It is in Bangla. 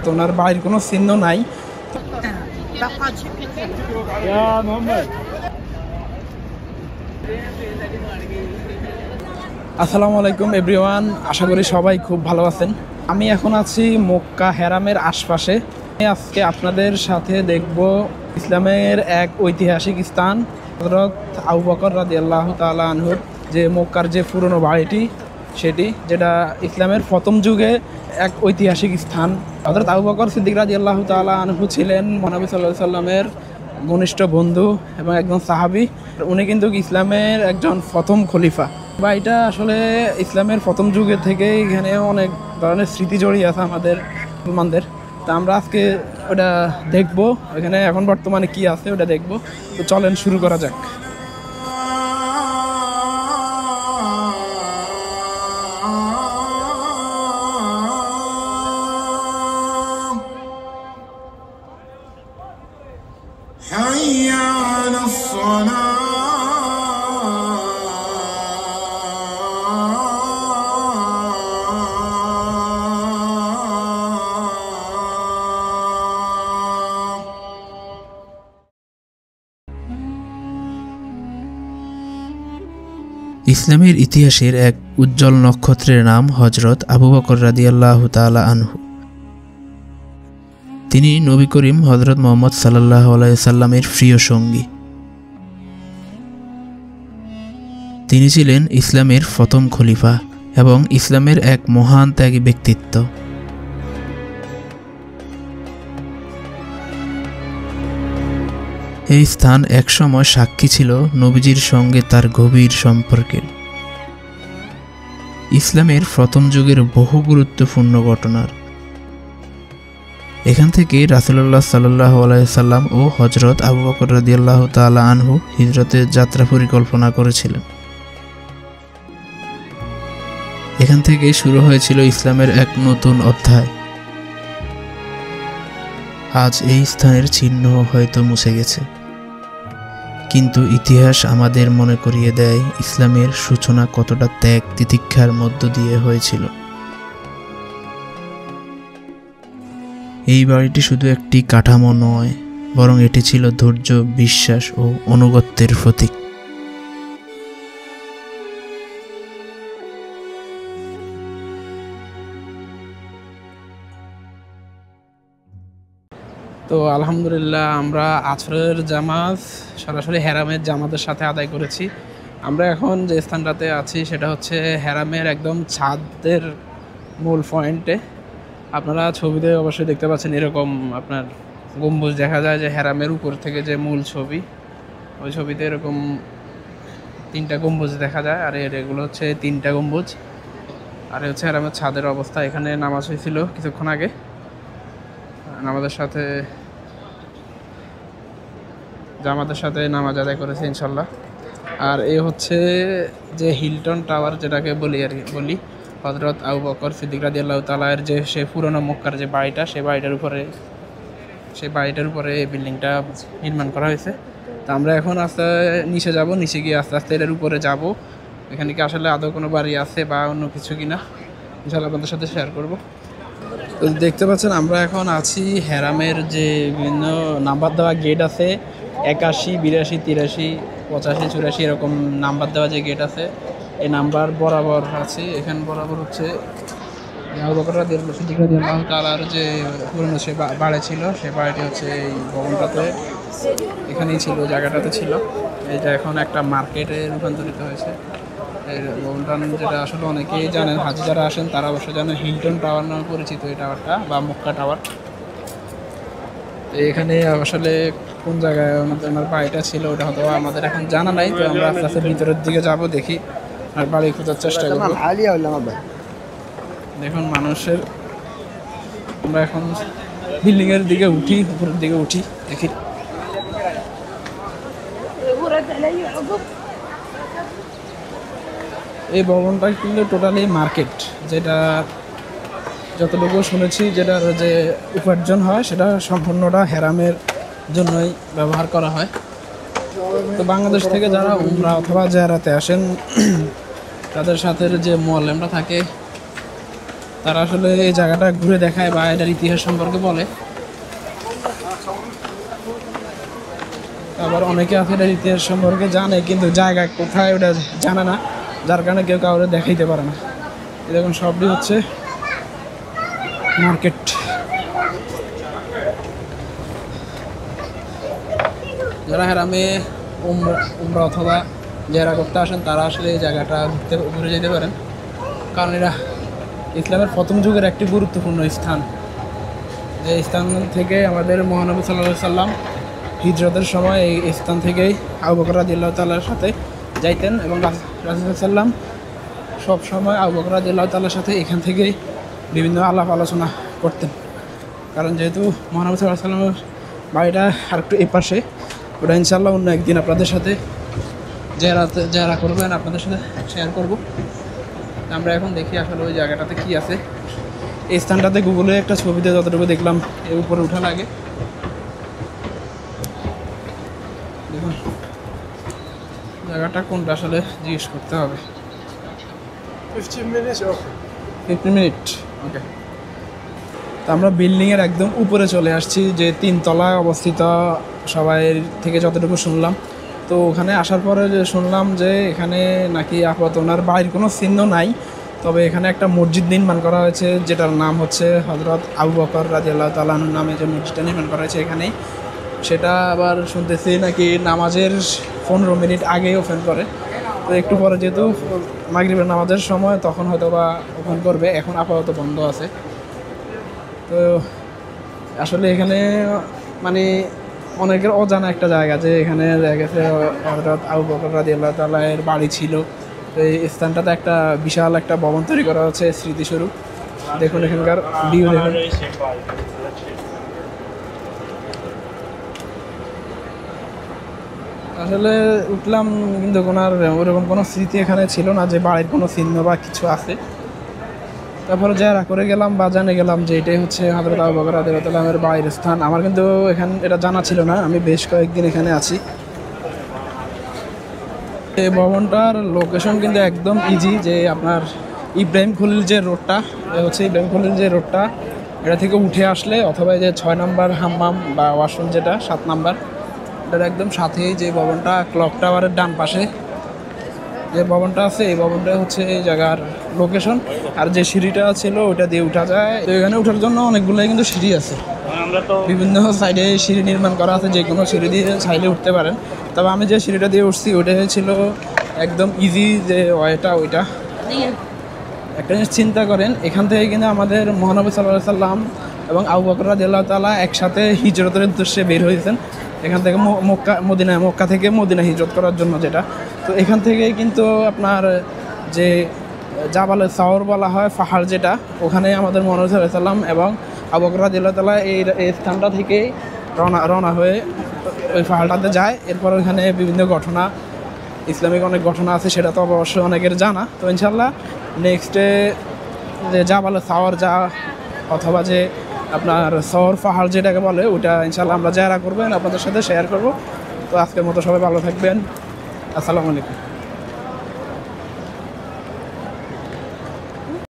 তো ওনার বাড়ির কোনো চিহ্ন নাই। আসসালামু আলাইকুম এভরিওয়ান, আশা করি সবাই খুব ভালো আছেন। আমি এখন আছি মক্কা হেরামের আশপাশে। আজকে আপনাদের সাথে দেখব ইসলামের এক ঐতিহাসিক স্থান হযরত আবু বকর রাদিয়াল্লাহু তাআলা আনহুর যে মক্কার যে পুরনো বাড়িটি, সেটি যেটা ইসলামের প্রথম যুগে এক ঐতিহাসিক স্থান। হযরত আবু বকর সিদ্দিক রাদিয়াল্লাহু তাআলা আনহু ছিলেন নবী সাল্লাল্লাহু আলাইহি সাল্লামের ঘনিষ্ঠ বন্ধু এবং একজন সাহাবী। উনি কিন্তু ইসলামের একজন প্রথম খলিফা। বাড়িটা আসলে ইসলামের প্রথম যুগে থেকে এখানে অনেক ধরনের স্মৃতি জড়িয়ে আছে আমাদের মুসলমানদের। তা আমরা আজকে ওটা দেখব, এখানে এখন বর্তমানে কি আছে ওটা দেখব। তো চলেন শুরু করা যাক। ইসলামের ইতিহাসের এক উজ্জ্বল নক্ষত্রের নাম হযরত আবু বকর রাদিয়াল্লাহু তাআলা আনহু। তিনি নবী করিম হযরত মুহাম্মদ সাল্লাল্লাহু আলাইহি সাল্লামের প্রিয় সঙ্গী। তিনি ছিলেন ইসলামের প্রথম খলিফা এবং ইসলামের এক মহান ত্যাগী ব্যক্তিত্ব। এই স্থান একসময় সাক্ষী ছিল নবীজির সঙ্গে তার গভীর সম্পর্কের, ইসলামের প্রথম যুগের বহু গুরুত্বপূর্ণ ঘটনার। এখান থেকে রাসূলুল্লাহ সাল্লাল্লাহু আলাইহি সাল্লাম ও হযরত আবু বকর রাদিয়াল্লাহু তাআলা আনহু হিজরতের যাত্রা পরিকল্পনা করেছিলেন। এখান থেকেই শুরু হয়েছিল ইসলামের এক নতুন অধ্যায়। আজ এই স্থানের চিহ্ন হয়তো মুছে গেছে, কিন্তু ইতিহাস আমাদের মনে করিয়ে দেয় ইসলামের সূচনা কতটা ত্যাগ তিতিক্ষার মধ্য দিয়ে হয়েছিল। এই বাড়িটি শুধু একটি কাঠামো নয়, বরং এটি ছিল ধৈর্য, বিশ্বাস ও আনুগত্যের প্রতীক। তো আলহামদুলিল্লাহ আমরা আসরের জামাত সরাসরি হেরামের জামাতের সাথে আদায় করেছি। আমরা এখন যে স্থানটাতে আছি সেটা হচ্ছে হেরামের একদম ছাদের মূল পয়েন্টে। আপনারা ছবিতে অবশ্যই দেখতে পাচ্ছেন এরকম আপনার গম্বুজ দেখা যায়, যে হেরামের উপর থেকে যে মূল ছবি, ওই ছবিতে এরকম 3টা গম্বুজ দেখা যায়। আর এগুলো হচ্ছে 3টা গম্বুজ। আর হচ্ছে হেরামের ছাদের অবস্থা। এখানে নামাজ হয়েছিল কিছুক্ষণ আগে, জামাতের সাথে নামাজ আদায় করেছে ইনশাল্লাহ। আর এই হচ্ছে যে হিলটন টাওয়ার যেটাকে বলি হযরত আবু বকর সিদ্দিক রাদিয়াল্লাহু তাআলা এর যে সে পুরনো মক্কার যে বাড়িটা, সেই বাড়িটার উপরে এই বিল্ডিংটা নির্মাণ করা হয়েছে। তো আমরা এখন নিচে যাব, নিচে গিয়ে আস্তে আস্তে এর উপরে যাব। এখানে কি আসলে আদৌ কোনো বাড়ি আছে বা অন্য কিছু কিনা ইনশাল্লাহ আপনাদের সাথে শেয়ার করব। তো দেখতে পাচ্ছেন আমরা এখন আছি হেরামের যে বিভিন্ন নাম্বার দেওয়া গেট আছে, 81, 82, 83, 85, 84 এরকম নাম্বার দেওয়া যে গেট আছে, এই নাম্বার বরাবর আছে। এখানে বরাবর হচ্ছে আবু বকর রাদিয়াল্লাহু তাআলার যে পুরনো সে বাড়ি ছিল, সেই বাড়িটি হচ্ছে এই ভবনটাতে এখানেই ছিল, জায়গাটাতে ছিল। এইটা এখন একটা মার্কেটে রূপান্তরিত হয়েছে। এই ভবনটা যেটা আসলে অনেকেই জানেন, হাজি যারা আসেন তারা অবশ্যই জানেন, হিলটন টাওয়ার নামে পরিচিত এই টাওয়ারটা, বা মক্কা টাওয়ার। এখানে আসলে কোন জায়গায় আমার বাড়িটা ছিল ওটা হয়তো আমাদের এখন জানা নাই। তো আমরা আস্তে আস্তে ভিতরের দিকে যাব, দেখি আর বাড়ি খোঁজার চেষ্টা করব। দেখুন মানুষের, আমরা এখন বিল্ডিংয়ের দিকে উঠি, উপরের দিকে উঠি, দেখি। এই ভবনটা কিন্তু টোটালি মার্কেট, যেটা যতটুকু শুনেছি যেটার যে উপার্জন হয় সেটা সম্পূর্ণটা হেরামের জন্যই ব্যবহার করা হয়। তো বাংলাদেশ থেকে যারা উমরা অথবা জিয়ারাতে আসেন তাদের সাথে যে মোয়াল্লেমরা থাকে তারা আসলে এই জায়গাটা ঘুরে দেখায় বা এটার ইতিহাস সম্পর্কে বলে। আবার অনেকে আছে এটার ইতিহাস সম্পর্কে জানে কিন্তু জায়গা কোথায় ওটা জানে না, যার কারণে কেউ কাউরে দেখাইতে পারে না। দেখুন সবটি হচ্ছে মার্কেট। যারা হেরামে উমরা অথবা জেরা করতে আসেন তারা আসলে এই জায়গাটা ঘুরে যেতে পারেন, কারণ এটা ইসলামের প্রথম যুগের একটি গুরুত্বপূর্ণ স্থান। এই স্থান থেকে আমাদের মহানবী সাল্লাল্লাহু আলাইহি সাল্লাম হিজরতের সময় এই স্থান থেকেই আবু বকর রাদিয়াল্লাহু তাআলার সাথে যাইতেন এবং রাসূলুল্লাহ সাল্লাম সব সময় আবু বকর রাদিয়াল্লাহু তাআলার সাথে এখান থেকেই বিভিন্ন আলাপ আলোচনা করতেন। কারণ যেহেতু মহানবী সাল্লাল্লাহু আলাইহি সাল্লামের বাড়িটা আর একটু এই পাশে, ওটা ইনশাআল্লাহ অন্য একদিন আপনাদের সাথে যারা করবেন আপনাদের সাথে শেয়ার করব। আমরা এখন দেখি আসলে ওই জায়গাটাতে কি আছে। এই স্থানটাতে গুগলে একটা ছবিতে যতটুকু দেখলাম এর উপরে উঠা লাগে। দেখুন জায়গাটা কোনটা আসলে জিজ্ঞেস করতে হবে। 15 মিনিট ওকে। তো আমরা বিল্ডিংয়ের একদম উপরে চলে আসছি, যে 3 তলায় অবস্থিত সবাই থেকে যতটুকু শুনলাম। তো ওখানে আসার পরে যে শুনলাম যে এখানে নাকি আপাতত ওনার বাড়ির কোনো চিহ্ন নাই, তবে এখানে একটা মসজিদ নির্মাণ করা হয়েছে যেটার নাম হচ্ছে হযরত আবু বকর রাদিয়াল্লাহু তাআলা আনহু নামে যে মসজিদটা নির্মাণ করা হয়েছে এখানেই। সেটা আবার শুনতেছি নাকি নামাজের 15 মিনিট আগেই ওপেন করে। তো একটু পরে যেহেতু মাগরিবের নামাজের সময় তখন হয়তো বা ওপেন করবে, এখন আপাতত বন্ধ আছে। তো আসলে এখানে মানে অনেকের অজানা একটা জায়গা, যে এখানে দেখা গেছে হযরত আবু বকর রাদিয়াল্লাহু তাআলা এর বাড়ি ছিল। তো এই স্থানটাতে একটা বিশাল একটা ভবন তৈরি করা হচ্ছে স্মৃতিস্বরূপ। দেখুন এখানকার ভিউ দেখুন। আসলে উঠলাম কিন্তু ওরকম কোনো স্মৃতি এখানে ছিল না যে বাড়ির কোনো চিহ্ন বা কিছু আছে। তারপরে যারা করে গেলাম বা জানে গেলাম যে এটাই হচ্ছে হযরত আবু বকর রাদিয়াল্লাহু তাআলা এর বাড়ির স্থান। আমার কিন্তু এটা জানা ছিল না, আমি বেশ কয়েকদিন এখানে আছি। এই ভবনটার লোকেশন কিন্তু একদম ইজি, যে আপনার ইব্রাহিম খলিল যে রোডটা হচ্ছে ইব্রাহিম খলিল যে রোডটা, এটা থেকে উঠে আসলে অথবা যে 6 নম্বর হাম্মাম বা ওয়াশরুম যেটা 7 নম্বর, এটার একদম সাথেই যে ভবনটা ক্লক টাওয়ারের ডান পাশে যে ভবনটা আছে, এই ভবনটা হচ্ছে এই জায়গার লোকেশন। আর যে সিঁড়িটা ছিল ওটা দিয়ে উঠা যায়। তো এখানে ওঠার জন্য অনেকগুলোই কিন্তু সিঁড়ি আছে, বিভিন্ন সাইডে সিঁড়ি নির্মাণ করা আছে, যে কোনো সিঁড়ি দিয়ে চাইলে উঠতে পারেন। তবে আমি যে সিঁড়িটা দিয়ে উঠছি ওটা ছিল একদম ইজি যে ওইটা একটা জিনিস চিন্তা করেন, এখান থেকে কিন্তু আমাদের মহানবী সাল্লাল্লাহু আলাইহি সাল্লাম এবং আবু বকর রাদিয়াল্লাহু তাআলা একসাথে হিজরতের উদ্দেশ্যে বের হয়েছেন এখান থেকে মক্কা থেকে মদিনা হিজরত করার জন্য যেটা। তো এখান থেকেই কিন্তু আপনার যে জাবালে সাওর বলা হয় পাহাড় যেটা, ওখানে আমাদের মহানবী সাল্লাল্লাহু আলাইহি সাল্লাম এবং আবু বকর রাদিয়াল্লাহু তাআলা এই স্থানটা থেকেই রওনা হয়ে ওই পাহাড়টাতে যায়। এরপর ওইখানে বিভিন্ন ঘটনা, ইসলামিক অনেক ঘটনা আছে, সেটা তো অবশ্যই অনেকের জানা। তো ইনশাল্লাহ নেক্সটে যে জাবালে সাওর অথবা যে আপনার সওর পাহাড় যেটাকে বলে, ওটা ইনশাল্লাহ আমরা যারা করবেন আপনাদের সাথে শেয়ার করব। তো আজকের মতো সবাই ভালো থাকবেন। আসসালামু আলাইকুম।